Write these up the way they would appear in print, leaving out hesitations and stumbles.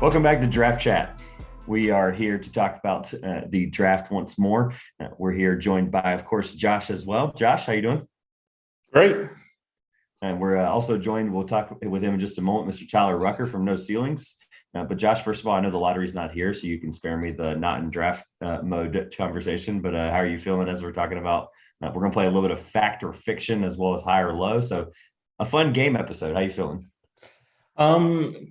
Welcome back to Draft Chat. We are here to talk about the draft once more. We're here joined by, of course, Josh as well. Josh, how you doing? Great. And we're also joined, we'll talk with him in just a moment, Mr. Tyler Rucker from No Ceilings. But Josh, first of all, I know the lottery's not here, so you can spare me the not in draft mode conversation. But how are you feeling as we're talking about, we're going to play a little bit of fact or fiction as well as high or low. So a fun game episode. How you feeling?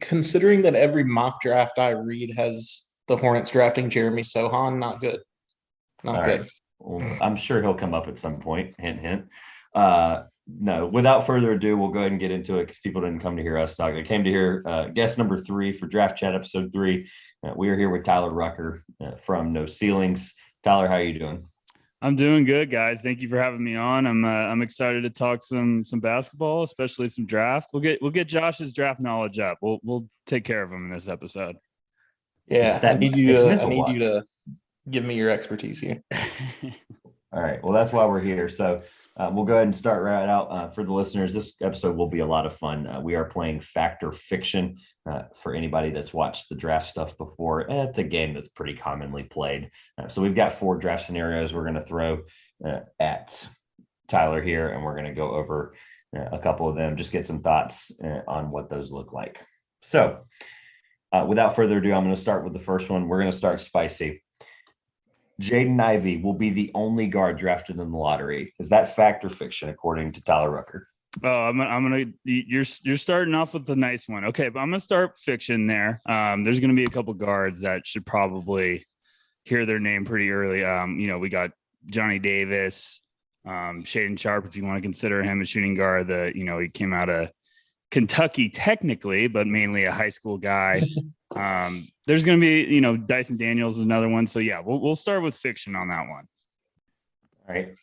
Considering that every mock draft I read has the Hornets drafting Jeremy Sohan, not good. Not good. Right. Well, I'm sure he'll come up at some point. Hint, hint. No, without further ado, we'll go ahead and get into it because people didn't come to hear us talk. They came to hear guest number 3 for Draft Chat episode 3. We are here with Tyler Rucker from No Ceilings. Tyler, how are you doing? I'm doing good, guys. Thank you for having me on. I'm excited to talk some basketball, especially some draft. We'll get Josh's draft knowledge up. We'll take care of him in this episode. Yeah, I need you to give me your expertise here. All right. Well, that's why we're here. So we'll go ahead and start right out. For the listeners, this episode will be a lot of fun. We are playing fact or fiction. For anybody that's watched the draft stuff before, it's a game that's pretty commonly played. So we've got 4 draft scenarios we're going to throw at Tyler here, and we're going to go over a couple of them, just get some thoughts on what those look like. So without further ado, I'm going to start with the first one. We're going to start spicy. Jaden Ivey will be the only guard drafted in the lottery. Is that fact or fiction, according to Tyler Rucker? Oh, you're starting off with a nice one. Okay, but I'm gonna start fiction there. There's gonna be a couple guards that should probably hear their name pretty early. We got Johnny Davis, Shaedon Sharpe, if you want to consider him a shooting guard. He came out of Kentucky technically, but mainly a high school guy. There's gonna be, Dyson Daniels is another one. So yeah, we'll start with fiction on that one. All right.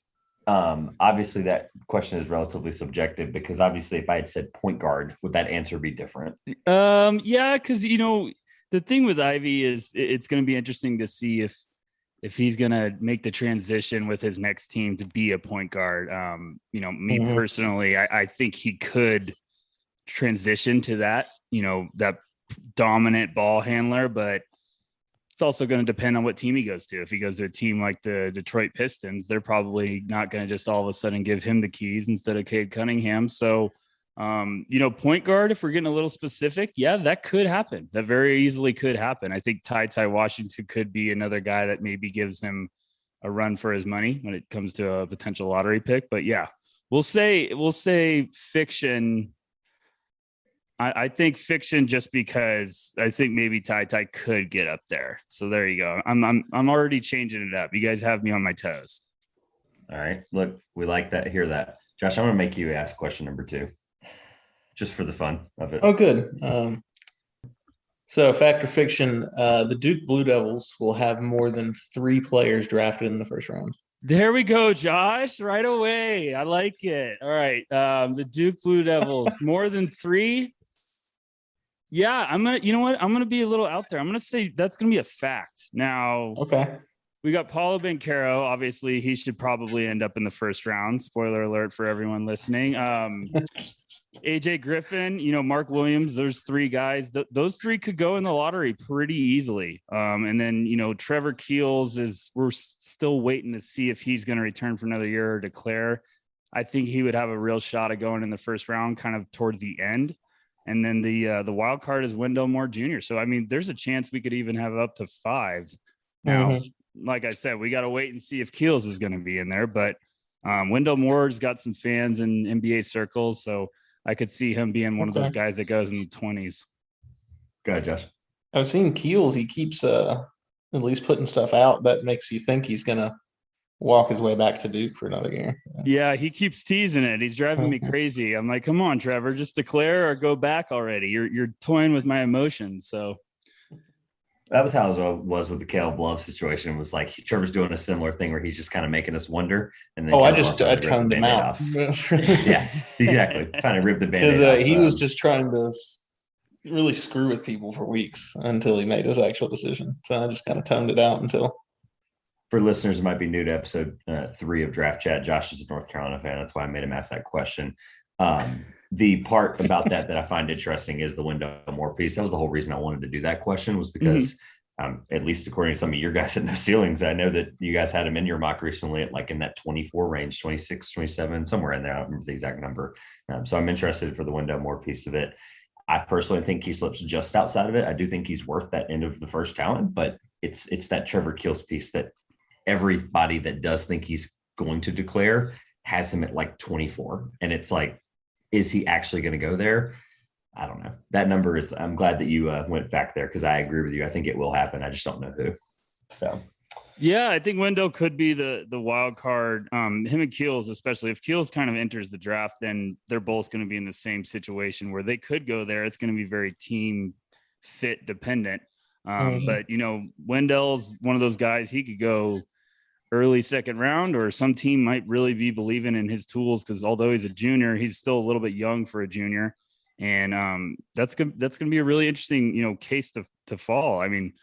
Obviously that question is relatively subjective because obviously if I had said point guard, would that answer be different? Yeah, because the thing with Ivy is it's going to be interesting to see if he's going to make the transition with his next team to be a point guard. Personally, I think he could transition to that, that dominant ball handler, but it's also going to depend on what team he goes to. If he goes to a team like the Detroit Pistons, they're probably not going to just all of a sudden give him the keys instead of Cade Cunningham. So, point guard, if we're getting a little specific, yeah, that could happen. That very easily could happen. I think Ty Washington could be another guy that maybe gives him a run for his money when it comes to a potential lottery pick. But yeah, we'll say fiction. I think fiction just because I think maybe Ty could get up there. So there you go. I'm already changing it up. You guys have me on my toes. All right. Look, we like that. Hear that. Josh, I'm going to make you ask question number 2 just for the fun of it. Oh, good. So fact or fiction, the Duke Blue Devils will have more than 3 players drafted in the first round. There we go, Josh. Right away. I like it. All right. The Duke Blue Devils, more than 3. Yeah, I'm gonna be a little out there. I'm gonna say that's gonna be a fact. Now, okay, we got Paolo Banchero. Obviously, he should probably end up in the first round. Spoiler alert for everyone listening. AJ Griffin, Mark Williams. There's 3 guys. Those 3 could go in the lottery pretty easily. And then Trevor Keels we're still waiting to see if he's going to return for another year or declare. I think he would have a real shot at going in the first round, kind of toward the end. And then the wild card is Wendell Moore Jr. So, there's a chance we could even have up to 5. Now, like I said, we got to wait and see if Keels is going to be in there. But Wendell Moore's got some fans in NBA circles. So I could see him being one of those guys that goes in the 20s. Go ahead, Josh. I've seen Keels. He keeps at least putting stuff out that makes you think he's going to walk his way back to Duke for another year. Yeah, he keeps teasing it. He's driving me crazy. I'm like, come on, Trevor, just declare or go back already. You're toying with my emotions. So that was how it was with the Caleb Love situation. It was like Trevor's doing a similar thing where he's just kind of making us wonder. And then I toned him out. Yeah, exactly. Kind of ripped the Band-Aid off. He was just trying to really screw with people for weeks until he made his actual decision. So I just kind of toned it out until. For listeners who might be new to episode 3 of Draft Chat, Josh is a North Carolina fan. That's why I made him ask that question. The part about that I find interesting is the Wendell Moore piece. That was the whole reason I wanted to do that question, was because at least according to some of your guys at No Ceilings, I know that you guys had him in your mock recently at like in that 24 range, 26, 27, somewhere in there. I don't remember the exact number. So I'm interested for the Wendell Moore piece of it. I personally think he slips just outside of it. I do think he's worth that end of the first talent, but it's that Trevor Keels piece that everybody that does think he's going to declare has him at like 24. And it's like, is he actually going to go there? I don't know. That number is, I'm glad that you went back there, because I agree with you. I think it will happen. I just don't know who. So, yeah, I think Wendell could be the wild card. Him and Keels, especially if Keels kind of enters the draft, then they're both going to be in the same situation where they could go there. It's going to be very team fit dependent. But, Wendell's one of those guys, he could go early second round, or some team might really be believing in his tools, because although he's a junior, he's still a little bit young for a junior. And that's going to be a really interesting, case to fall. I mean,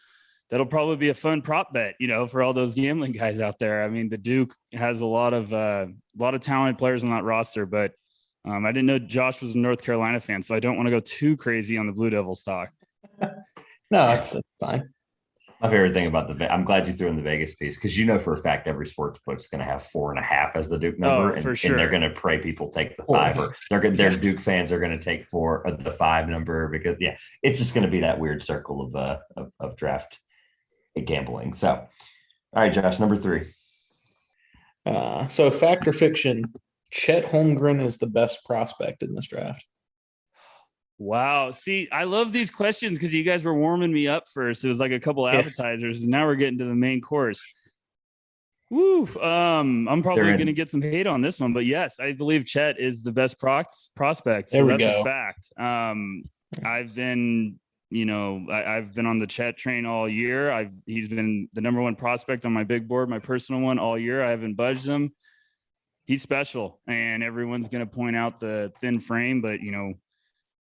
that'll probably be a fun prop bet, for all those gambling guys out there. I mean, the Duke has a lot of talented players on that roster, but I didn't know Josh was a North Carolina fan, so I don't want to go too crazy on the Blue Devils talk. No, it's fine. My favorite thing about I'm glad you threw in the Vegas piece, because for a fact every sports book's going to have 4.5 as the Duke number, for sure. And they're going to pray people take the 5, or their Duke fans are going to take the 5 number, because it's just going to be that weird circle of draft gambling. So, all right, Josh, number 3. So fact or fiction, Chet Holmgren is the best prospect in this draft. Wow. See, I love these questions because you guys were warming me up first. It was like a couple appetizers, and now we're getting to the main course. Woo. I'm probably going to get some hate on this one, but yes, I believe Chet is the best prospect. So that's a fact. I've been, I've been on the Chet train all year. He's been the number 1 prospect on my big board, my personal one, all year. I haven't budged him. He's special, and everyone's going to point out the thin frame, but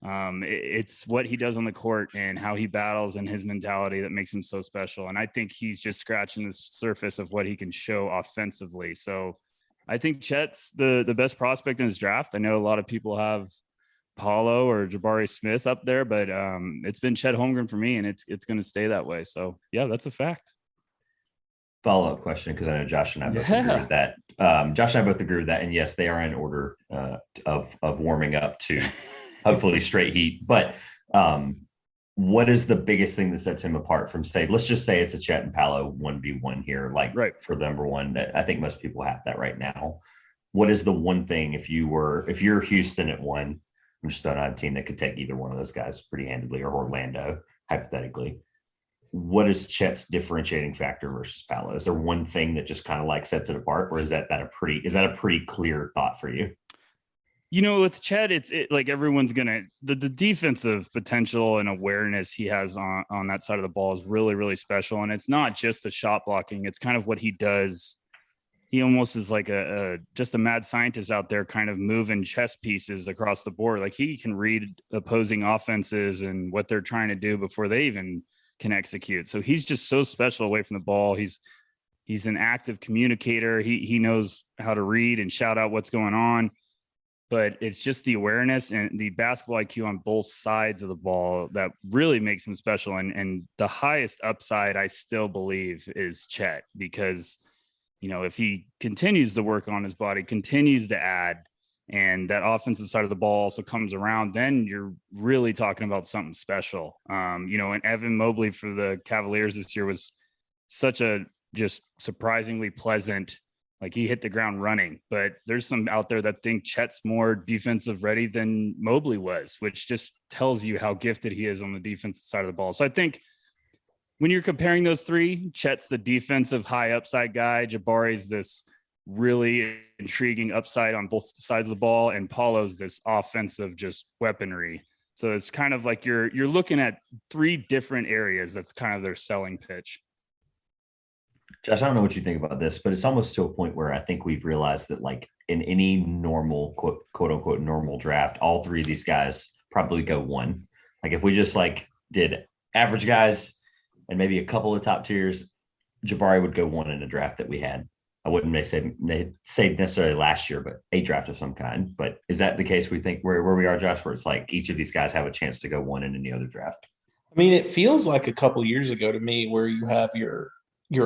it's what he does on the court and how he battles and his mentality that makes him so special. And I think he's just scratching the surface of what he can show offensively. So I think Chet's the best prospect in his draft. I know a lot of people have Paulo or Jabari Smith up there, but it's been Chet Holmgren for me, and it's going to stay that way. So yeah, that's a fact. Follow-up question, because I know Josh and I both agree with that. Josh and I both agree with that. And yes, they are in order of warming up to hopefully straight heat. But what is the biggest thing that sets him apart from, say, let's just say it's a Chet and Paolo 1v1 here, like for the number 1, that I think most people have that right now. What is the one thing, if you're Houston at 1, I'm just throwing out a team that could take either one of those guys pretty handedly, or Orlando, hypothetically. What is Chet's differentiating factor versus Paolo? Is there one thing that just kind of like sets it apart, or is that a pretty clear thought for you? With Chet, it's like everyone's gonna the defensive potential and awareness he has on that side of the ball is really, really special. And it's not just the shot blocking; it's kind of what he does. He almost is like just a mad scientist out there, kind of moving chess pieces across the board. Like, he can read opposing offenses and what they're trying to do before they even can execute. So he's just so special away from the ball. He's an active communicator. He knows how to read and shout out what's going on. But it's just the awareness and the basketball IQ on both sides of the ball that really makes him special. And the highest upside, I still believe, is Chet, because, if he continues to work on his body, continues to add, and that offensive side of the ball also comes around, then you're really talking about something special. And Evan Mobley for the Cavaliers this year was such a just surprisingly pleasant, like, he hit the ground running. But there's some out there that think Chet's more defensive ready than Mobley was, which just tells you how gifted he is on the defensive side of the ball. So I think when you're comparing those 3, Chet's the defensive high upside guy, Jabari's this really intriguing upside on both sides of the ball, and Paulo's this offensive just weaponry. So it's kind of like you're looking at 3 different areas. That's kind of their selling pitch. Josh, I don't know what you think about this, but it's almost to a point where I think we've realized that, like, in any normal, quote unquote, normal draft, all 3 of these guys probably go 1. Like, if we just did average guys and maybe a couple of top tiers, Jabari would go 1 in a draft that we had. I wouldn't say necessarily last year, but a draft of some kind. But is that the case? We think where we are, Josh, where it's like each of these guys have a chance to go one in any other draft. I mean, it feels like a couple years ago to me where you have your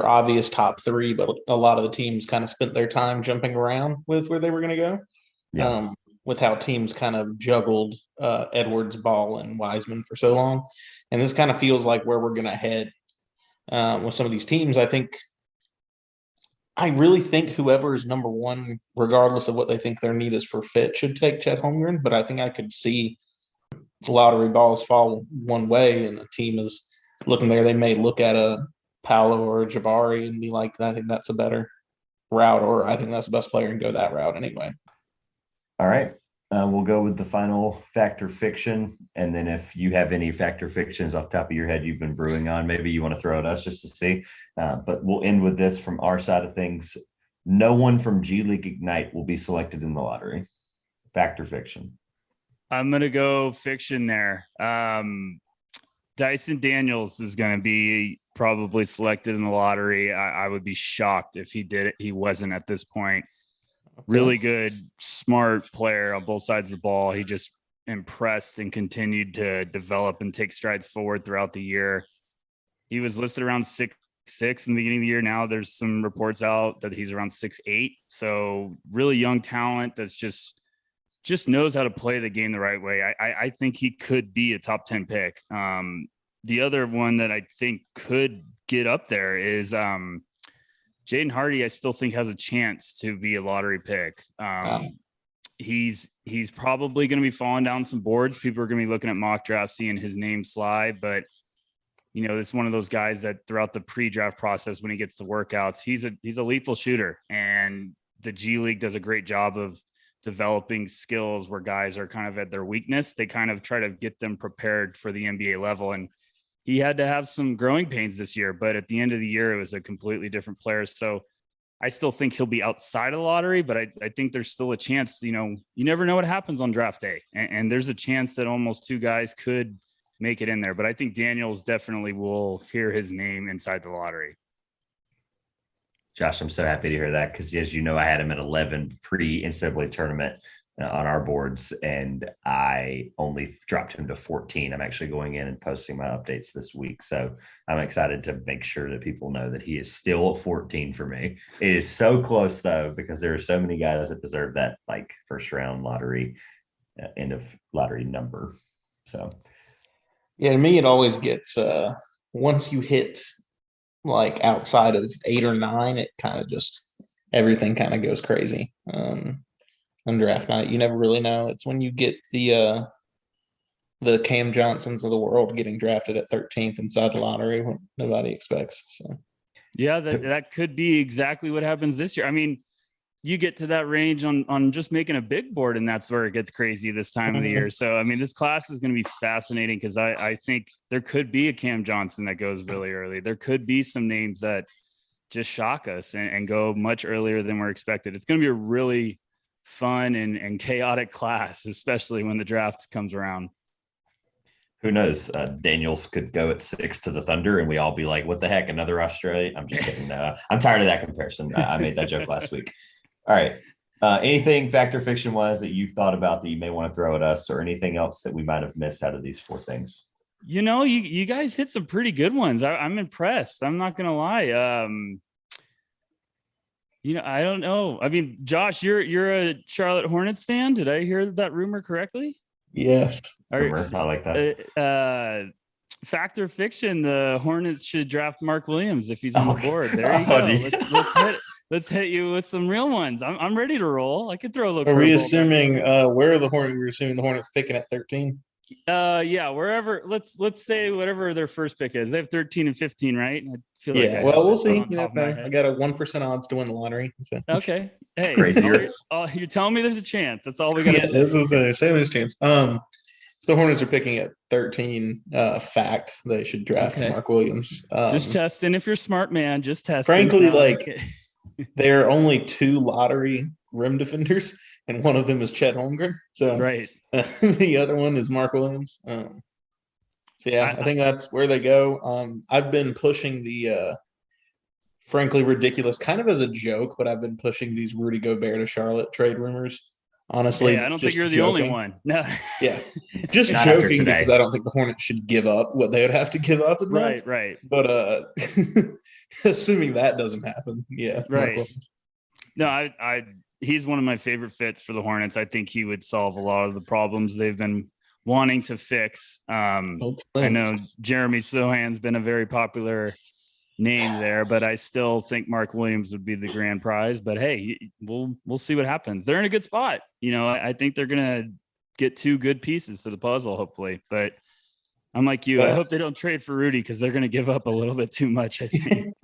obvious top three, but a lot of the teams kind of spent their time jumping around with where they were going to go. Yeah. With how teams kind of juggled Edwards, Ball, and Wiseman for so long. And this kind of feels like where we're going to head with some of these teams. I really think whoever is number one, regardless of what they think their need is for fit, should take Chet Holmgren. But I think I could see lottery balls fall one way and a team is looking there. They may look at a Paolo or a Jabari and be like, I think that's a better route, or I think that's the best player and go that route anyway. All right. We'll go with the final fact or fiction. And then if you have any fact or fictions off the top of your head you've been brewing on, maybe you want to throw at us just to see. But we'll end with this from our side of things. No one from G League Ignite will be selected in the lottery. Fact or fiction? I'm going to go fiction there. Dyson Daniels is going to be probably selected in the lottery. I would be shocked if he wasn't at this point. Really good, smart player on both sides of the ball. He just impressed and continued to develop and take strides forward throughout the year. He was listed around 6'6" in the beginning of the year. Now there's some reports out that he's around 6'8". So really young talent that's just knows how to play the game the right way. I think he could be a top 10 pick. The other one that I think could get up there is Jaden Hardy. I still think has a chance to be a lottery pick. He's probably going to be falling down some boards. People are going to be looking at mock drafts, seeing his name slide, but it's one of those guys that throughout the pre-draft process, when he gets to workouts, he's a lethal shooter, and the G League does a great job of developing skills where guys are kind of at their weakness. They kind of try to get them prepared for the NBA level. And he had to have some growing pains this year, but at the end of the year, it was a completely different player. So I still think he'll be outside of the lottery, but I think there's still a chance, you never know what happens on draft day. And there's a chance that almost two guys could make it in there. But I think Daniels definitely will hear his name inside the lottery. Josh, I'm so happy to hear that because, as you know, I had him at 11 pre-NCAA tournament on our boards, and I only dropped him to 14. I'm actually going in and posting my updates this week. So I'm excited to make sure that people know that he is still 14 for me. It is so close, though, because there are so many guys that deserve that, like, first round lottery, end of lottery number. So, yeah, to me, it always gets once you hit like outside of 8 or 9, it kind of just everything kind of goes crazy. On draft night, you never really know. It's when you get the Cam Johnsons of the world getting drafted at 13th inside the lottery when nobody expects. So yeah, that could be exactly what happens this year. I mean, you get to that range on just making a big board, and that's where it gets crazy this time of the year. So, I mean, this class is going to be fascinating because I think there could be a Cam Johnson that goes really early. There could be some names that just shock us and go much earlier than we're expected. It's going to be a really fun and chaotic class, especially when the draft comes around. Who knows? Daniels could go at 6 to the Thunder, and we all be like, what the heck, another Australia? I'm just kidding. I'm tired of that comparison. I made that joke last week. All right. Anything fact or fiction wise that you've thought about that you may want to throw at us, or anything else that we might have missed out of these 4 things? You guys hit some pretty good ones. I'm impressed. I'm not going to lie. I don't know. I mean, Josh, you're a Charlotte Hornets fan. Did I hear that rumor correctly? Yes. Rumor. I like that. Fact or fiction, the Hornets should draft Mark Williams if he's on the board. There you go. Let's hit you with some real ones. I'm ready to roll. I could throw a little. Are we assuming where are the Hornets? We're assuming the Hornets picking at 13. Yeah, wherever. Let's say whatever their first pick is. They have 13 and 15, right? I feel like we'll see. I got a 1% odds to win the lottery. So. Okay. Hey, crazier. You're telling me there's a chance. That's all we got. This is say there's a chance. If the Hornets are picking at 13, fact they should draft Mark Williams. Just testing. If you're a smart man, just testing. Frankly, there are only 2 lottery rim defenders, and one of them is Chet Holmgren. So right. The other one is Mark Williams. I think that's where they go. I've been pushing the frankly ridiculous, kind of as a joke, but I've been pushing these Rudy Gobert to Charlotte trade rumors. Honestly, Hey, I don't think just you're the only joking. one. No. Yeah, just Not after joking today. because I don't think the Hornets should give up what they would have to give up in that. Right. But assuming that doesn't happen, yeah, Right. No, I he's one of my favorite fits for the Hornets. I think he would solve a lot of the problems they've been wanting to fix. I know Jeremy Sohan's been a very popular name there, but I still think Mark Williams would be the grand prize. But hey, we'll see what happens. They're in a good spot. I think they're gonna get two good pieces to the puzzle, hopefully. But I'm like you. I hope they don't trade for Rudy because they're gonna give up a little bit too much, I think.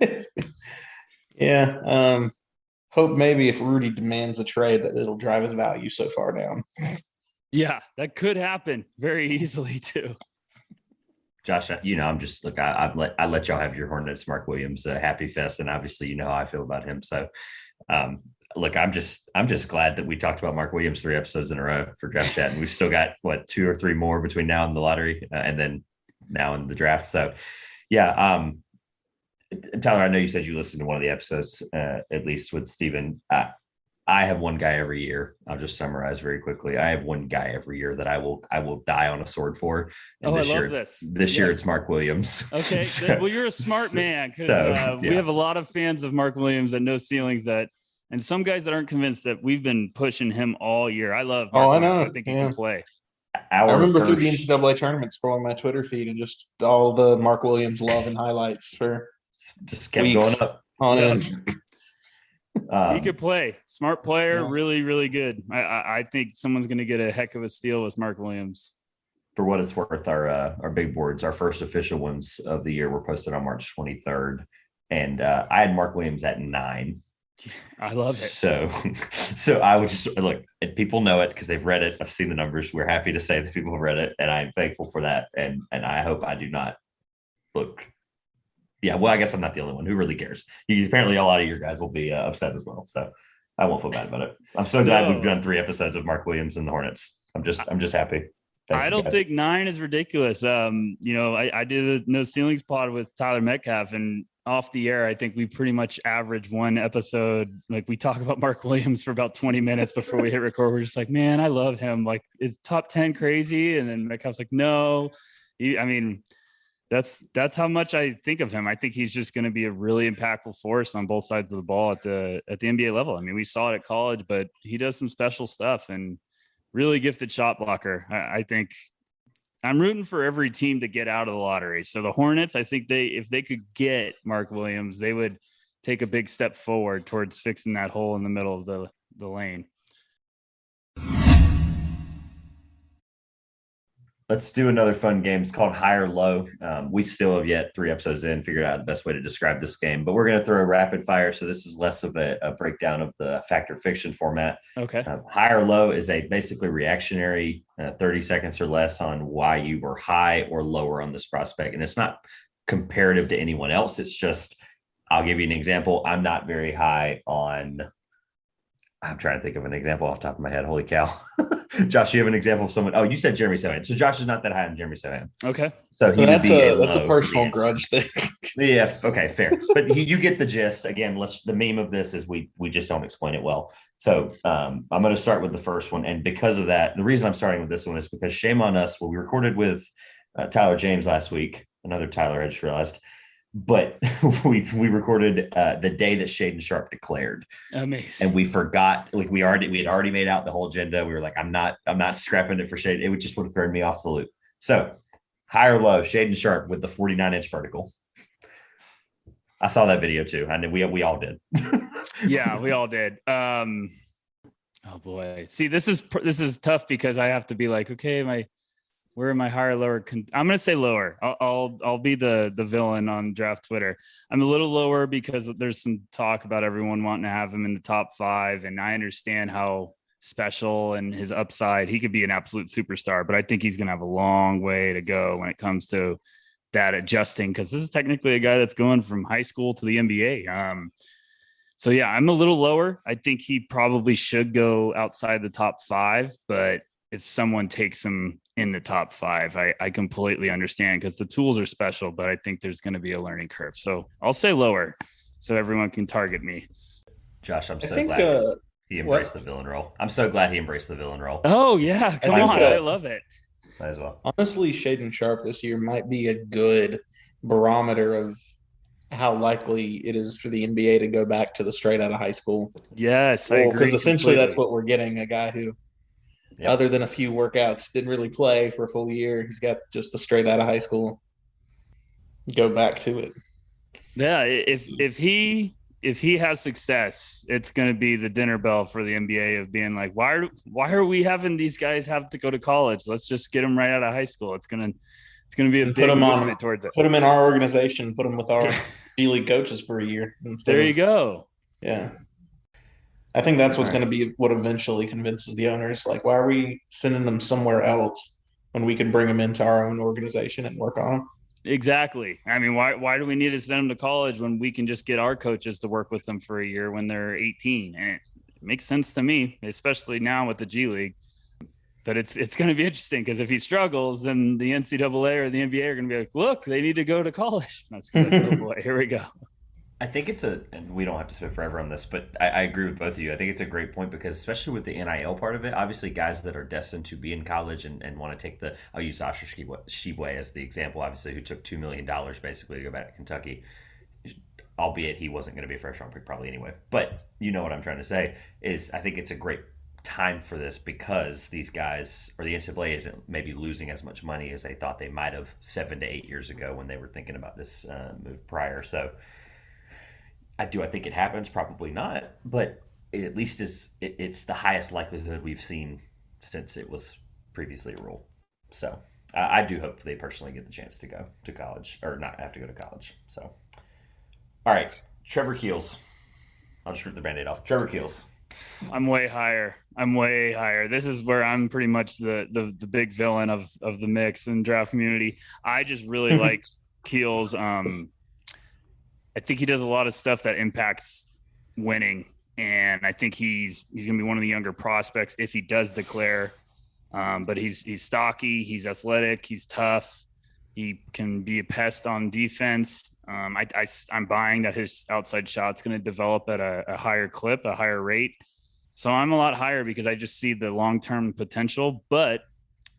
Yeah. Hope maybe if Rudy demands a trade that it'll drive his value so far down. Yeah, that could happen very easily too. Josh, I'm just look. I let y'all have your Hornets, Mark Williams, happy fest, and obviously you know how I feel about him. So, look, I'm just glad that we talked about Mark Williams 3 episodes in a row for Draft Chat, and we've still got 2 or 3 more between now and the lottery, and then now in the draft. So, yeah. Tyler, I know you said you listened to one of the episodes, at least with Steven. I have one guy every year. I'll just summarize very quickly. I have one guy every year that I will die on a sword for. And I love this. This year it's Mark Williams. Okay. Well, you're a smart man because we have a lot of fans of Mark Williams at No Ceilings and some guys that aren't convinced that we've been pushing him all year. I love Mark Williams. I know. I think he can play. I remember through the NCAA tournament scrolling my Twitter feed and just all the Mark Williams love and highlights for just kept going up on end. He could play. Smart player, really, really good. I think someone's going to get a heck of a steal with Mark Williams. For what it's worth, our big boards, our first official ones of the year were posted on March 23rd. And I had Mark Williams at 9. I love it. So I would just look, if people know it because they've read it. I've seen the numbers. We're happy to say that people have read it, and I'm thankful for that. And I hope I do not look. Yeah, well, I guess I'm not the only one. Who really cares? Apparently, a lot of your guys will be upset as well. So I won't feel bad about it. I'm so glad we've done 3 episodes of Mark Williams and the Hornets. I'm just happy. I don't think 9 is ridiculous. I did a No Ceilings pod with Tyler Metcalf, and off the air, I think we pretty much average one episode. Like we talk about Mark Williams for about 20 minutes before we hit record. We're just like, man, I love him. Like, is top 10 crazy? And then Metcalf's like, no. That's how much I think of him. I think he's just going to be a really impactful force on both sides of the ball at the NBA level. I mean, we saw it at college, but he does some special stuff and really gifted shot blocker. I think I'm rooting for every team to get out of the lottery. So the Hornets, I think if they could get Mark Williams, they would take a big step forward towards fixing that hole in the middle of the lane. Let's do another fun game. It's called High or Low. We still have yet 3 episodes in, figured out the best way to describe this game, but we're going to throw a rapid fire. So this is less of a breakdown of the fact or fiction format. Okay. High or low is a basically reactionary 30 seconds or less on why you were high or lower on this prospect. And it's not comparative to anyone else. It's just, I'll give you an example. I'm not very high on, I'm trying to think of an example off the top of my head. Holy cow. Josh, you have an example of someone. Oh, you said Jeremy Sohan. So Josh is not that high on Jeremy Sohan. Okay. So that's a personal grudge thing. Yeah. Okay. Fair. But you get the gist. Again, the meme of this is we just don't explain it well. So I'm going to start with the first one. And because of that, the reason I'm starting with this one is because shame on us. Well, we recorded with Tyler James last week. Another Tyler, I just realized. But we recorded the day that Shaden Sharp declared. Amazing. And we forgot, we had already made out the whole agenda. We were like, I'm not scrapping it for Shaden. It would just would have thrown me off the loop. So high or low, Shaden Sharp with the 49-inch vertical. I saw that video too. I know we all did. Yeah, we all did. Oh boy. See, this is tough because I have to be like, okay, where am I higher or lower? I'm going to say lower. I'll be the villain on draft Twitter. I'm a little lower because there's some talk about everyone wanting to have him in the top 5. And I understand how special and his upside, he could be an absolute superstar, but I think he's going to have a long way to go when it comes to that adjusting. Cause this is technically a guy that's going from high school to the NBA. So yeah, I'm a little lower. I think he probably should go outside the top 5, but if someone takes him in the top 5, I completely understand because the tools are special, but I think there's going to be a learning curve. So I'll say lower. so everyone can target me. Josh, I'm I so think glad he embraced what the villain role. I'm so glad he embraced the villain role. Oh yeah, come think, on. I love it. Might as well. honestly, Shaden Sharp this year might be a good barometer of how likely it is for the NBA to go back to the straight out of high school. Yes, I Well, agree because essentially that's completely. what we're getting, a guy who, Yep. other than a few workouts, didn't really play for a full year. He's got just the straight out of high school. Go back to it. Yeah, if he has success, it's going to be the dinner bell for the NBA of being like, why are we having these guys have to go to college? Let's just get them right out of high school. It's gonna be a And big movement towards it. put them in our organization, put them with our Yeah. G League coaches for a year instead There of, you go. yeah. I think that's what's All right. going to be what eventually convinces the owners. Like, why are we sending them somewhere else when we could bring them into our own organization and work on them? Exactly. I mean, why do we need to send them to college when we can just get our coaches to work with them for a year when they're 18? And it makes sense to me, especially now with the G League. But it's going to be interesting because if he struggles, then the NCAA or the NBA are going to be like, look, they need to go to college. That's good. Oh boy, here we go. I think and we don't have to spend forever on this, but I agree with both of you. I think it's a great point because especially with the NIL part of it, obviously guys that are destined to be in college and want to take I'll use Oscar Shibwe as the example, obviously, who took $2 million basically to go back to Kentucky, albeit he wasn't going to be a first round pick probably anyway. But you know what I'm trying to say is I think it's a great time for this because these guys or the NCAA isn't maybe losing as much money as they thought they might have 7 to 8 years ago when they were thinking about this move prior. So I think it happens? Probably not, but it at least it's the highest likelihood we've seen since it was previously a rule. So I do hope they personally get the chance to go to college or not have to go to college. So, all right, Trevor Keels. I'll just rip the Band-Aid off. Trevor Keels. I'm way higher. This is where I'm pretty much the big villain of the mix and draft community. I just really like Keels. I think he does a lot of stuff that impacts winning, and I think he's going to be one of the younger prospects if he does declare. But he's stocky, he's athletic, he's tough. He can be a pest on defense. I'm buying that his outside shot's going to develop at a higher clip, a higher rate. So I'm a lot higher because I just see the long-term potential, but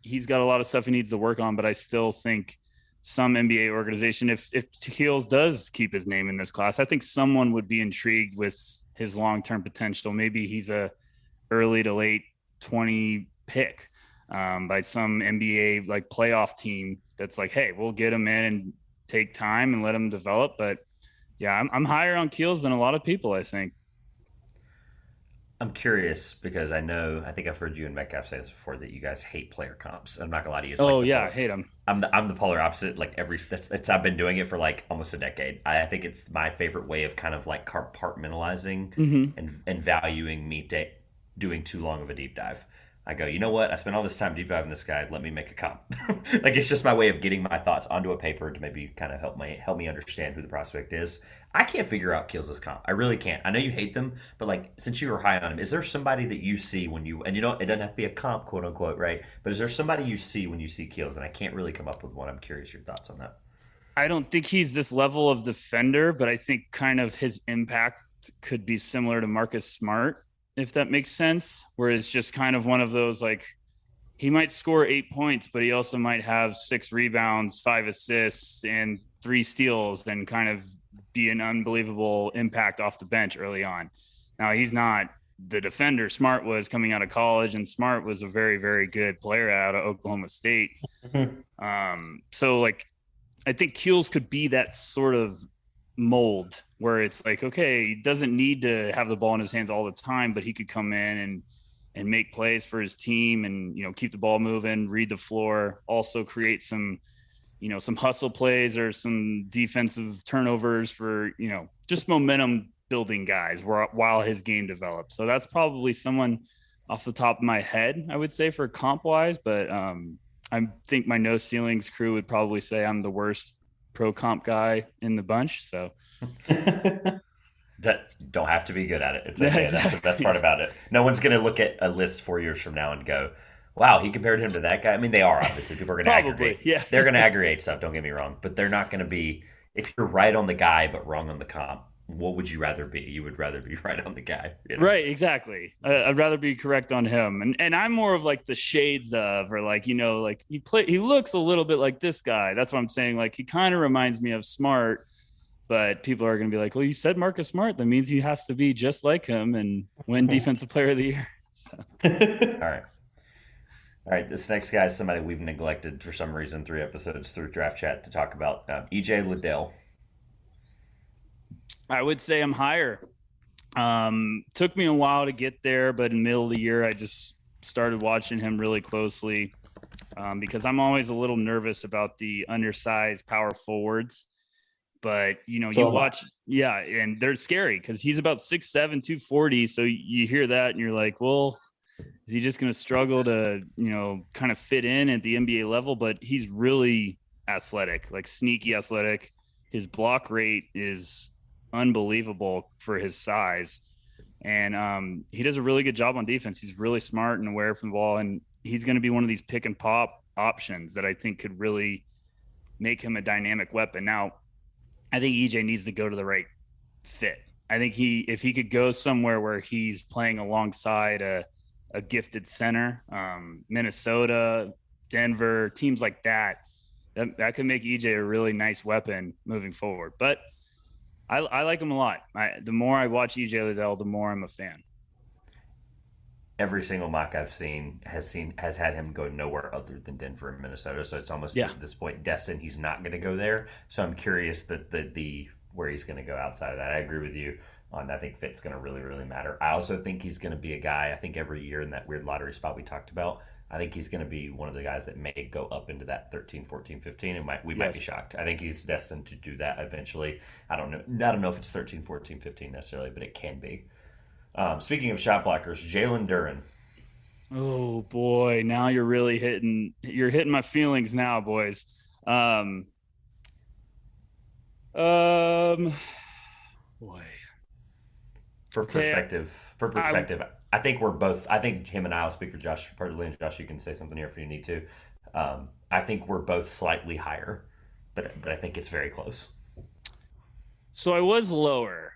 he's got a lot of stuff he needs to work on. But I still think some NBA organization, if Keels does keep his name in this class, I think someone would be intrigued with his long-term potential. Maybe he's a early to late 20 pick by some NBA like playoff team that's like, hey, we'll get him in and take time and let him develop. But yeah, I'm higher on Keels than a lot of people, I think. I'm curious because I think I've heard you and Metcalf say this before that you guys hate player comps. I'm not gonna lie to you. It's I hate them. I'm the polar opposite. Like I've been doing it for like almost a decade. I think it's my favorite way of kind of like compartmentalizing and valuing me doing too long of a deep dive. I go, you know what? I spent all this time deep diving this guy. Let me make a comp. Like it's just my way of getting my thoughts onto a paper to maybe kind of help me understand who the prospect is. I can't figure out Keels' comp. I really can't. I know you hate them, but like since you were high on him, is there somebody that you see when you it doesn't have to be a comp, quote unquote, right? But is there somebody you see when you see Keels? And I can't really come up with one. I'm curious your thoughts on that. I don't think he's this level of defender, but I think kind of his impact could be similar to Marcus Smart, if that makes sense, where it's just kind of one of those, like he might score 8 points, but he also might have 6 rebounds, 5 assists, and 3 steals, and kind of be an unbelievable impact off the bench early on. Now, he's not the defender Smart was coming out of college, and Smart was a very, very good player out of Oklahoma State. So, like, I think Keels could be that sort of mold where it's like, okay, he doesn't need to have the ball in his hands all the time, but he could come in and make plays for his team and, keep the ball moving, read the floor, also create some hustle plays or some defensive turnovers for, just momentum building guys while his game develops. So that's probably someone off the top of my head, I would say, for comp wise, but I think my no ceilings crew would probably say I'm the worst pro comp guy in the bunch. So that don't have to be good at it. It's okay. That's the best part about it. No one's going to look at a list 4 years from now and go, wow, he compared him to that guy. I mean, they are obviously. People are going to aggregate. Yeah. They're going to aggregate stuff. Don't get me wrong, but they're not going to be. If you're right on the guy but wrong on the comp, what would you rather be? You would rather be right on the guy, Right, exactly. I'd rather be correct on him, and I'm more of like the shades of, or like like he looks a little bit like this guy. That's what I'm saying. Like he kind of reminds me of Smart, but people are going to be like, well, you said Marcus Smart, that means he has to be just like him and win Defensive Player of the Year. So. All right. All right, this next guy is somebody we've neglected for some reason 3 episodes through Draft Chat to talk about. EJ Liddell. I would say I'm higher. Took me a while to get there, but in the middle of the year, I just started watching him really closely because I'm always a little nervous about the undersized power forwards. But you watch, yeah, and they're scary because he's about 6'7", 240. So you hear that and you're like, well, is he just going to struggle to, kind of fit in at the NBA level? But he's really athletic, like sneaky athletic. His block rate is unbelievable for his size. And he does a really good job on defense. He's really smart and aware from the ball. And he's going to be one of these pick and pop options that I think could really make him a dynamic weapon. Now, I think EJ needs to go to the right fit. I think if he could go somewhere where he's playing alongside a gifted center, Minnesota, Denver, teams like that could make EJ a really nice weapon moving forward. But I like him a lot. The more I watch EJ Liddell, the more I'm a fan. Every single mock I've seen has had him go nowhere other than Denver and Minnesota. So it's almost at this point destined he's not going to go there. So I'm curious that the where he's going to go outside of that. I agree with you on. I think fit's going to really, really matter. I also think he's going to be a guy. I think every year in that weird lottery spot we talked about, I think he's going to be one of the guys that may go up into that 13, 14, 15. And we might be shocked. I think he's destined to do that eventually. I don't know if it's 13, 14, 15 necessarily, but it can be. Speaking of shot blockers, Jalen Duren. Oh boy, now you're really hitting my feelings now, boys. Boy. For perspective, I think we're both. I think him and I will speak for Josh. Partly, and Josh, you can say something here if you need to. I think we're both slightly higher, but I think it's very close. So I was lower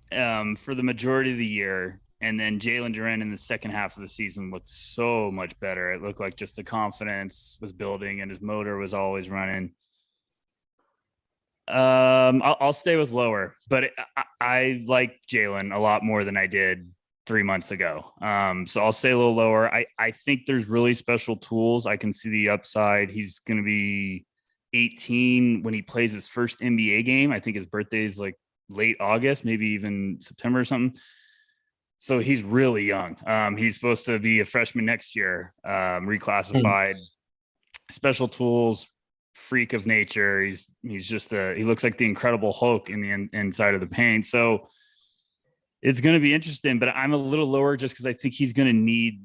for the majority of the year, and then Jalen Duren in the second half of the season looked so much better. It looked like just the confidence was building and his motor was always running. I'll stay with lower, but I like Jalen a lot more than I did 3 months ago. So I'll stay a little lower. I think there's really special tools. I can see the upside. He's going to be 18 when he plays his first NBA game. I think his birthday is like late August, maybe even September or something. So he's really young. He's supposed to be a freshman next year, reclassified. Special tools, freak of nature. He's just he looks like the Incredible Hulk in the inside of the paint. So it's going to be interesting, but I'm a little lower just because I think he's going to need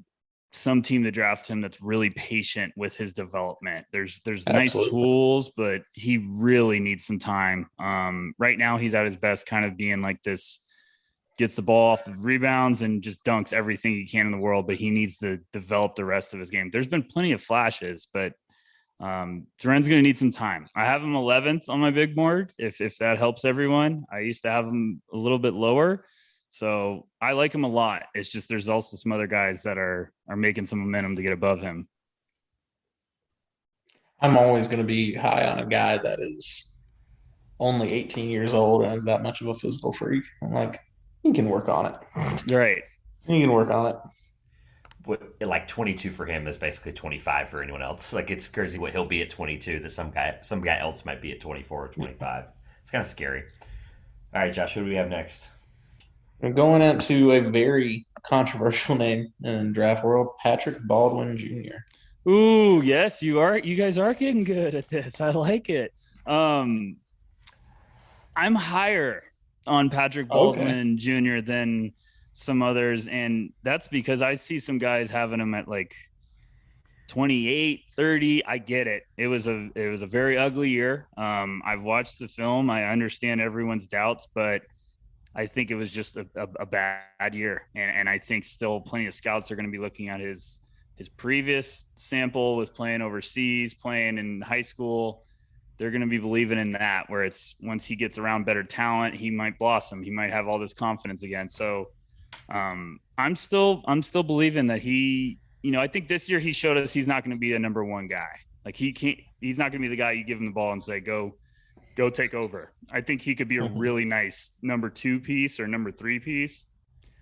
some team to draft him that's really patient with his development. There's nice tools, but he really needs some time. Right now he's at his best kind of being like this, gets the ball off the rebounds and just dunks everything he can in the world, but he needs to develop the rest of his game. There's been plenty of flashes, but Duren's going to need some time. I have him 11th on my big board. If that helps everyone, I used to have him a little bit lower. So I like him a lot. It's just, there's also some other guys that are making some momentum to get above him. I'm always going to be high on a guy that is only 18 years old and is that much of a physical freak. I'm like, he can work on it. Right. He can work on it. Like 22 for him is basically 25 for anyone else. Like it's crazy what he'll be at 22 that some guy else might be at 24 or 25. It's kind of scary. All right, Josh, who do we have next? We're going into a very controversial name in draft world, Patrick Baldwin Jr. Ooh, yes, you are. You guys are getting good at this. I like it. I'm higher on Patrick Baldwin Jr. than some others, and that's because I see some guys having him at like 28, 30. I get it. It was a very ugly year. I've watched the film. I understand everyone's doubts, but I think it was just a bad year. And I think still plenty of scouts are going to be looking at his previous sample was playing overseas, playing in high school. they're going to be believing in that, where it's once he gets around better talent, he might blossom. He might have all this confidence again. So I'm still believing that he, I think this year he showed us he's not going to be a number one guy. Like he's not going to be the guy you give him the ball and say, go take over. I think he could be a really nice number 2 piece or number 3 piece.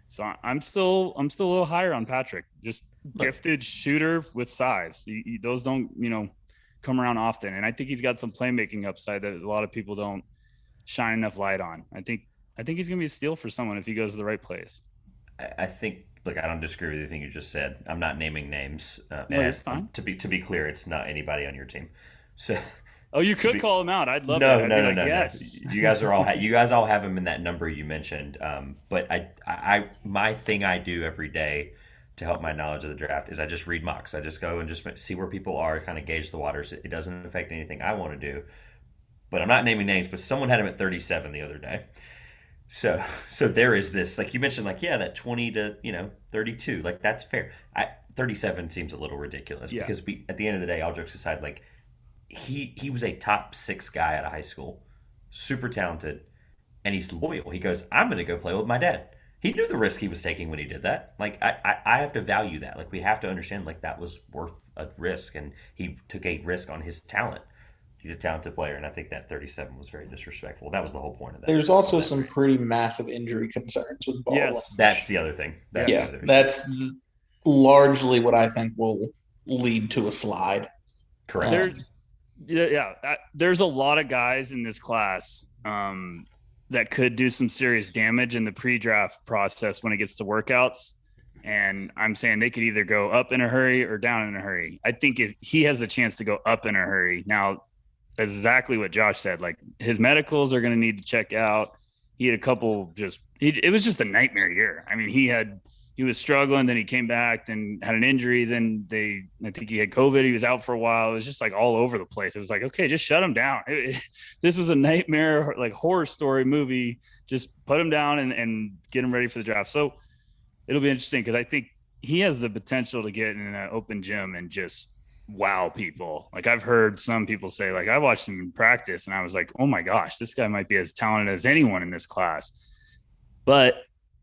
So I'm still a little higher on Patrick. Just gifted shooter with size. Those don't, come around often. And I think he's got some playmaking upside that a lot of people don't shine enough light on. I think he's going to be a steal for someone if he goes to the right place. I think, look, I don't disagree with anything you just said. I'm not naming names. It's fine. To be clear, it's not anybody on your team. So. Oh, you could call him out. I'd love no, that. No, Yes. You guys all have him in that number you mentioned. But I my thing I do every day to help my knowledge of the draft is I just read mocks. I just go and just see where people are, kind of gauge the waters. It doesn't affect anything I want to do. But I'm not naming names, but someone had him at 37 the other day. So there is this, like you mentioned, like, yeah, that 20 to, 32, like that's fair. 37 seems a little ridiculous because at the end of the day, all jokes aside, like he was a top 6 guy out of high school, super talented, and he's loyal. He goes, I'm going to go play with my dad. He knew the risk he was taking when he did that. Like, I have to value that. Like, we have to understand, like, that was worth a risk, and he took a risk on his talent. He's a talented player, and I think that 37 was very disrespectful. That was the whole point of that. There's also some pretty massive injury concerns with ball. Yes, that's the other thing. That's largely what I think will lead to a slide. Correct. There's a lot of guys in this class that could do some serious damage in the pre-draft process when it gets to workouts. And I'm saying they could either go up in a hurry or down in a hurry. I think if he has a chance to go up in a hurry. Now, that's exactly what Josh said. Like, his medicals are going to need to check out. He had a couple it was just a nightmare year. I mean, he was struggling, then he came back, then had an injury. Then I think he had COVID. He was out for a while. It was just like all over the place. It was like, okay, just shut him down. This was a nightmare, like horror story movie. Just put him down and get him ready for the draft. So it'll be interesting because I think he has the potential to get in an open gym and just wow people. Like, I've heard some people say, like, I watched him in practice and I was like, oh my gosh, this guy might be as talented as anyone in this class. But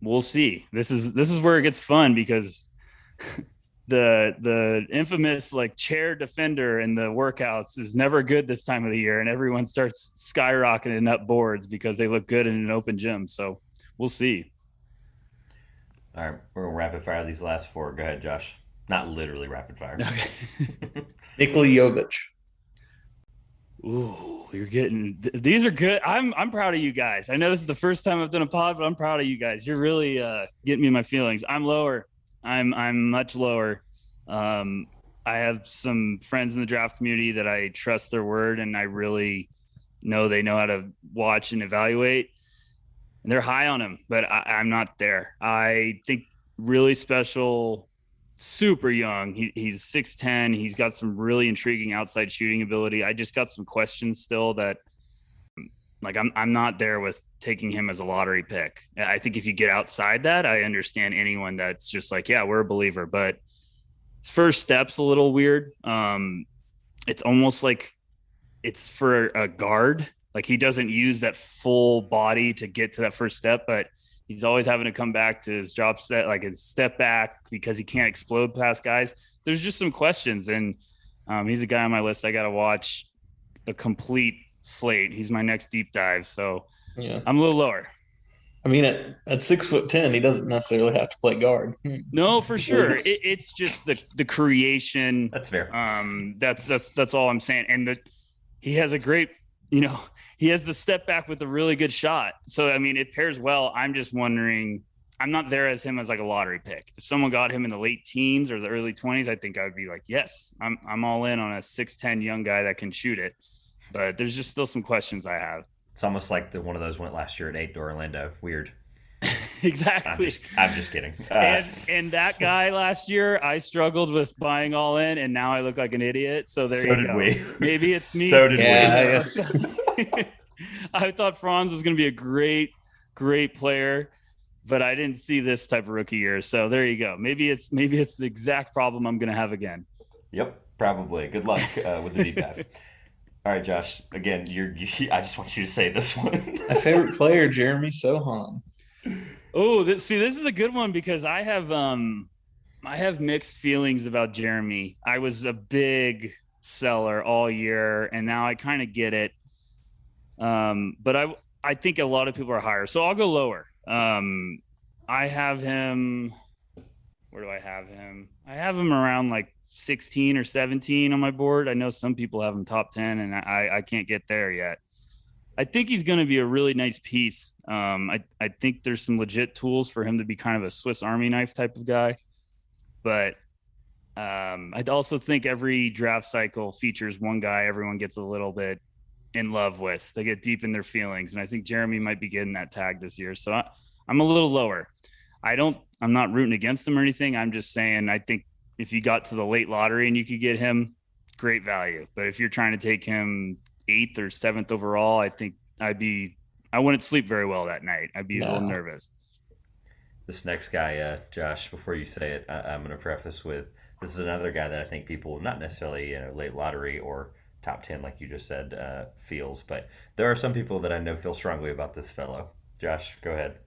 we'll see. This is where it gets fun because the infamous like chair defender in the workouts is never good this time of the year, and everyone starts skyrocketing up boards because they look good in an open gym. So we'll see. All right, we're gonna rapid fire these last 4. Go ahead, Josh. Not literally rapid fire. Okay. Nikola Jovic. Ooh, these are good. I'm proud of you guys. I know this is the first time I've done a pod, but I'm proud of you guys. You're really getting me in my feelings. I'm lower. I'm much lower. I have some friends in the draft community that I trust their word, and I really know they know how to watch and evaluate. And they're high on him, but I'm not there. I think really special, super young. He's 6'10". He's got some really intriguing outside shooting ability. I just got some questions still that, like, I'm not there with taking him as a lottery pick. I think if you get outside that, I understand anyone that's just like, yeah, we're a believer. But his first step's a little weird. It's almost like it's for a guard. Like, he doesn't use that full body to get to that first step, but he's always having to come back to his drop step, like his step back, because he can't explode past guys. There's just some questions, and he's a guy on my list. I got to watch a complete slate. He's my next deep dive. So yeah, I'm a little lower. I mean, at 6'10", he doesn't necessarily have to play guard. No, for sure. It's just the creation. That's fair. That's all I'm saying. And he has a great, he has the step back with a really good shot. So, I mean, it pairs well. I'm just wondering, I'm not there as him as like a lottery pick. If someone got him in the late teens or the early 20s, I think I would be like, yes, I'm all in on a 6'10" young guy that can shoot it. But there's just still some questions I have. It's almost like one of those went last year at 8 to Orlando. Weird. Exactly. I'm just kidding. And that guy last year, I struggled with buying all in, and now I look like an idiot. So there you go. We. Maybe it's me. So did we. I thought Franz was going to be a great, great player, but I didn't see this type of rookie year. So there you go. Maybe it's the exact problem I'm going to have again. Yep, probably. Good luck with the deep dive. All right, Josh. Again, I just want you to say this one. My favorite player, Jeremy Sohan. Oh, this is a good one because I have mixed feelings about Jeremy. I was a big seller all year, and now I kind of get it. But I think a lot of people are higher, so I'll go lower. I have him. Where do I have him? I have him around like 16 or 17 on my board. I know some people have him top 10, and I can't get there yet. I think he's going to be a really nice piece. I think there's some legit tools for him to be kind of a Swiss Army knife type of guy. But I'd also think every draft cycle features one guy everyone gets a little bit in love with. They get deep in their feelings. And I think Jeremy might be getting that tag this year. So I'm a little lower. I'm not rooting against him or anything. I'm just saying, I think if you got to the late lottery and you could get him, great value. But if you're trying to take him 8th or 7th overall, I think I wouldn't sleep very well that night. I'd be a little nervous. This next guy, Josh, before you say it, I'm going to preface with, this is another guy that I think people, not necessarily late lottery or top 10, like you just said, feels, but there are some people that I know feel strongly about this fellow. Josh, go ahead.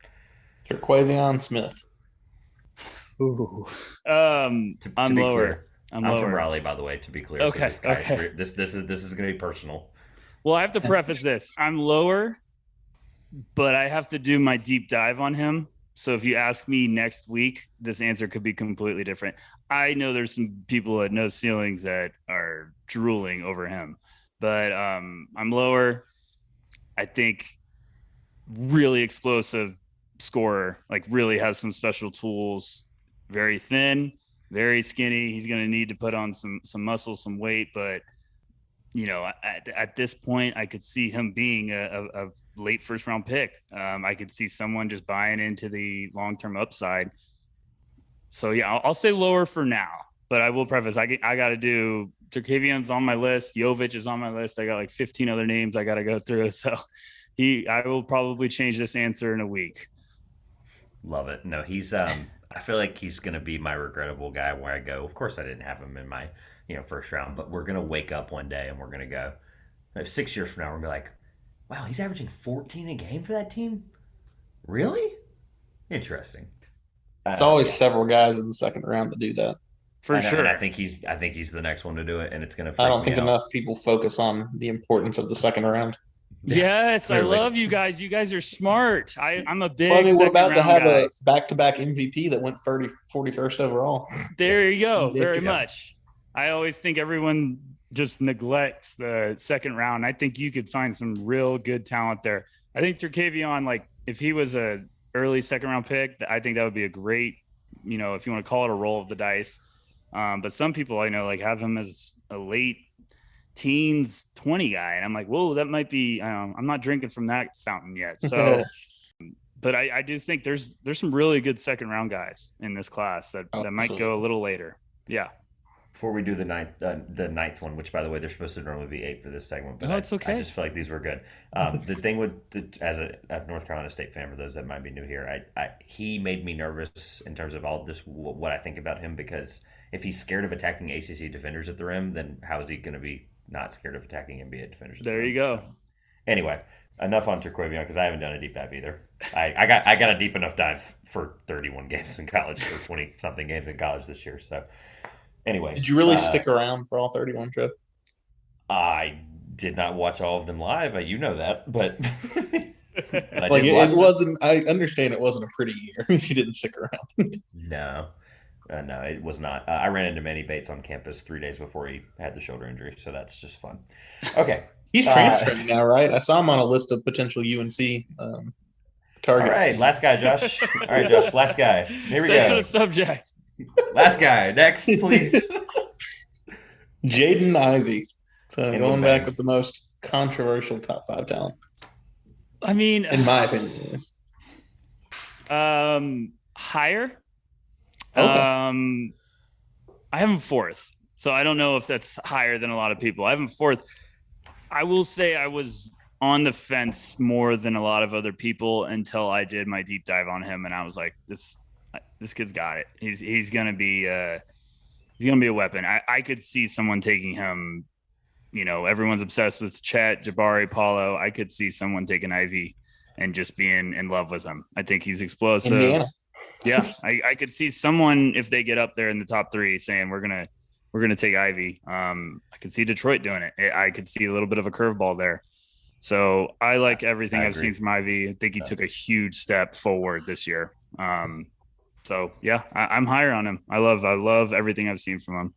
Terquavion Smith. Ooh. I'm lower. I'm from Raleigh, by the way, to be clear. Okay. So this is going to be personal. Well, I have to preface this. I'm lower, but I have to do my deep dive on him. So if you ask me next week, this answer could be completely different. I know there's some people at No Ceilings that are drooling over him, but I'm lower. I think really explosive scorer, like really has some special tools, very thin, very skinny. He's going to need to put on some muscle, some weight, but at this point, I could see him being a late first round pick. I could see someone just buying into the long-term upside. So yeah, I'll say lower for now, but I will preface, I got to do Terquavion's on my list. Jovic is on my list. I got like 15 other names I got to go through. So I will probably change this answer in a week. Love it. No, he's I feel like he's going to be my regrettable guy where I go. Of course I didn't have him in my first round, but we're going to wake up one day and we're going to go 6 years from now, we're going to be like, wow, he's averaging 14 a game for that team. Really? Interesting. There's always several guys in the second round to do that. For sure. And I think he's the next one to do it, and it's going to. I don't think enough people focus on the importance of the second round. Yes, I love you guys. You guys are smart. I'm a big. Well, I mean, we're about to have guy. a back-to-back MVP that went 41st overall. There you go. Very much. I always think everyone just neglects the second round. I think you could find some real good talent there. I think Terquavion, like if he was a early second round pick, I think that would be a great, if you want to call it a roll of the dice. But some people I know like have him as a late teens 20 guy, and I'm like, whoa, that might be. I'm not drinking from that fountain yet. So, but I do think there's some really good second round guys in this class that might go a little later. Yeah. Before we do the ninth one, which by the way, they're supposed to normally be 8 for this segment, but it's okay. I just feel like these were good. The thing with as a North Carolina State fan, for those that might be new here, he made me nervous in terms of all this what I think about him, because if he's scared of attacking ACC defenders at the rim, then how is he going to be not scared of attacking NBA defenders at the rim? There you go. So, anyway, enough on Terquavion because I haven't done a deep dive either. I got a deep enough dive for 31 games in college or 20 something games in college this year. So. Anyway, did you really stick around for all 31, Trev? I did not watch all of them live. You know that, but it wasn't. I understand it wasn't a pretty year. You didn't stick around. No, it was not. I ran into Manny Bates on campus 3 days before he had the shoulder injury, so that's just fun. Okay, he's transferring now, right? I saw him on a list of potential UNC targets. All right, last guy, Josh. All right, Josh, last guy. Here we go. Subject. Last guy. Next, please. Jaden Ivey. So going back with the most controversial top 5 talent. I mean, in my opinion, higher. Okay. I have him 4th, so I don't know if that's higher than a lot of people. I have him 4th. I will say I was on the fence more than a lot of other people until I did my deep dive on him, and I was like, this kid's got it. He's gonna be a weapon. I could see someone taking him everyone's obsessed with Chet, Jabari, Paulo. I could see someone taking Ivy and just being in love with him. I think he's explosive. Indiana. Yeah, I could see someone, if they get up there in the top 3, saying we're gonna take Ivy. I could see Detroit doing it. I could see a little bit of a curveball there. So I like everything I've seen from Ivy. I think he took a huge step forward this year. So yeah, I'm higher on him. I love everything I've seen from him.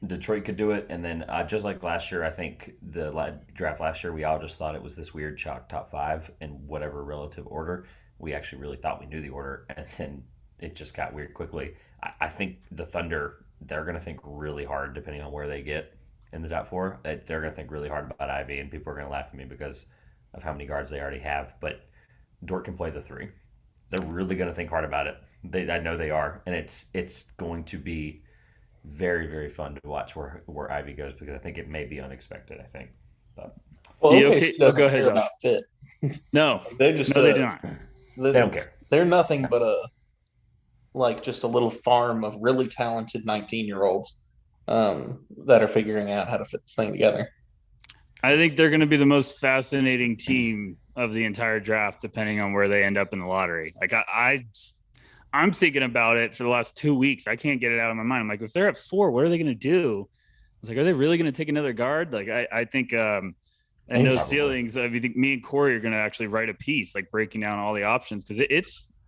Detroit could do it, and then just like last year, I think the draft last year, we all just thought it was this weird chalk top 5 in whatever relative order. We actually really thought we knew the order, and then it just got weird quickly. I think the Thunder, they're going to think really hard depending on where they get in the top 4. They're going to think really hard about Ivy, and people are going to laugh at me because of how many guards they already have. But Dort can play the 3. They're really going to think hard about it. I know they are, and it's going to be very, very fun to watch where Ivy goes, because I think it may be unexpected. I think. But, well, okay, doesn't go ahead, care about fit. No, they just they do not. They don't care. They're nothing but just a little farm of really talented 19-year-olds that are figuring out how to fit this thing together. I think they're going to be the most fascinating team of the entire draft, depending on where they end up in the lottery. Like I'm thinking about it for the last 2 weeks. I can't get it out of my mind. I'm like, if they're at 4, what are they going to do? I was like, are they really going to take another guard? Like, I think at No Ceilings, I think me and Corey are going to actually write a piece, like breaking down all the options, because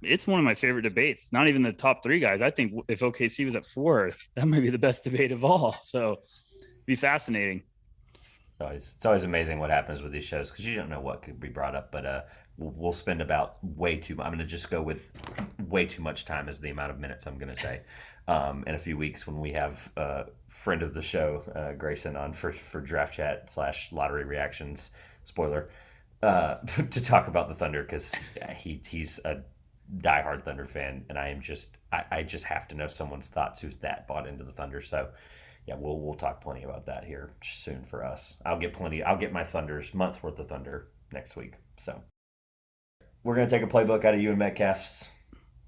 it's one of my favorite debates. Not even the top 3 guys. I think if OKC was at 4, that might be the best debate of all. So it'd be fascinating. It's always amazing what happens with these shows, because you don't know what could be brought up. But we'll spend about way too much. I'm going to just go with way too much time as the amount of minutes I'm going to say in a few weeks when we have a friend of the show, Grayson, on for draft chat / lottery reactions, spoiler, to talk about the Thunder, because he's a diehard Thunder fan, and I just have to know someone's thoughts who's that bought into the Thunder. So yeah, we'll talk plenty about that here soon for us. I'll get my Thunder's month's worth of Thunder next week. So we're going to take a playbook out of you and Metcalf's.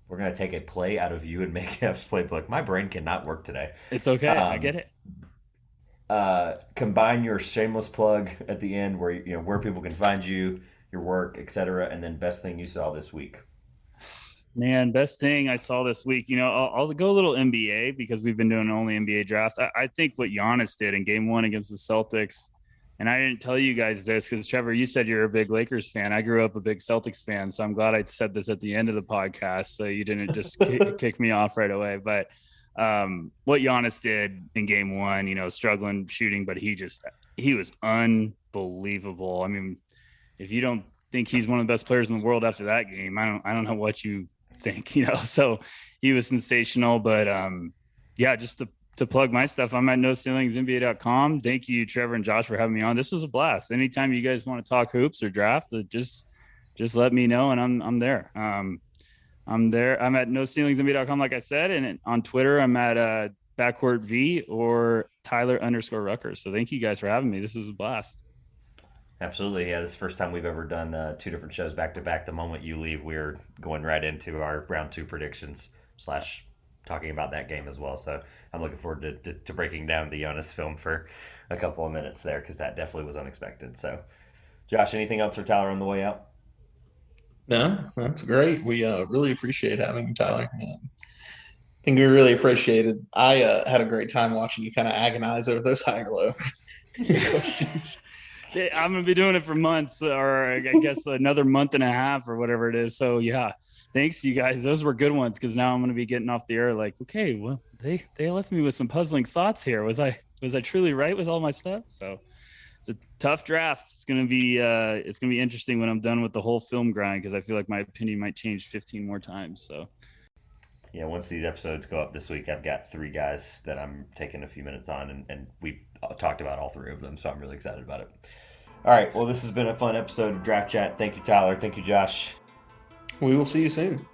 We're going to take a play out of you and Metcalf's playbook. My brain cannot work today. It's okay. I get it. Combine your shameless plug at the end, where people can find you, your work, etc., and then best thing you saw this week. Man, best thing I saw this week, I'll go a little NBA, because we've been doing only NBA draft. I think what Giannis did in game 1 against the Celtics, and I didn't tell you guys this because, Trevor, you said you're a big Lakers fan. I grew up a big Celtics fan, so I'm glad I said this at the end of the podcast so you didn't just kick me off right away. But what Giannis did in game 1, struggling shooting, but he was unbelievable. I mean, if you don't think he's one of the best players in the world after that game, I don't know what you think, so he was sensational. But yeah, just to plug my stuff, I'm at NoCeilingsNBA.com. Thank you, Trevor and Josh, for having me on. This was a blast. Anytime you guys want to talk hoops or draft, just let me know, and I'm there. I'm there. I'm at NoCeilingsNBA.com, like I said, and on Twitter I'm at Backcourt V or Tyler_Rucker. So thank you guys for having me. This was a blast. Absolutely. Yeah, this is the first time we've ever done 2 different shows back to back. The moment you leave, we're going right into our round 2 predictions / talking about that game as well. So I'm looking forward to breaking down the Giannis film for a couple of minutes there, because that definitely was unexpected. So, Josh, anything else for Tyler on the way out? No, that's great. We really appreciate having you, Tyler. I think we really appreciate it. I had a great time watching you kind of agonize over those high or low questions. I'm going to be doing it for months, or I guess another month and a half or whatever it is. So yeah, thanks you guys. Those were good ones, because now I'm going to be getting off the air like, okay, well, they left me with some puzzling thoughts here. Was I truly right with all my stuff? So it's a tough draft. It's going to be interesting when I'm done with the whole film grind, because I feel like my opinion might change 15 more times. So yeah, once these episodes go up this week, I've got 3 guys that I'm taking a few minutes on, and we've talked about all 3 of them, so I'm really excited about it. All right, well, this has been a fun episode of Draft Chat. Thank you, Tyler. Thank you, Josh. We will see you soon.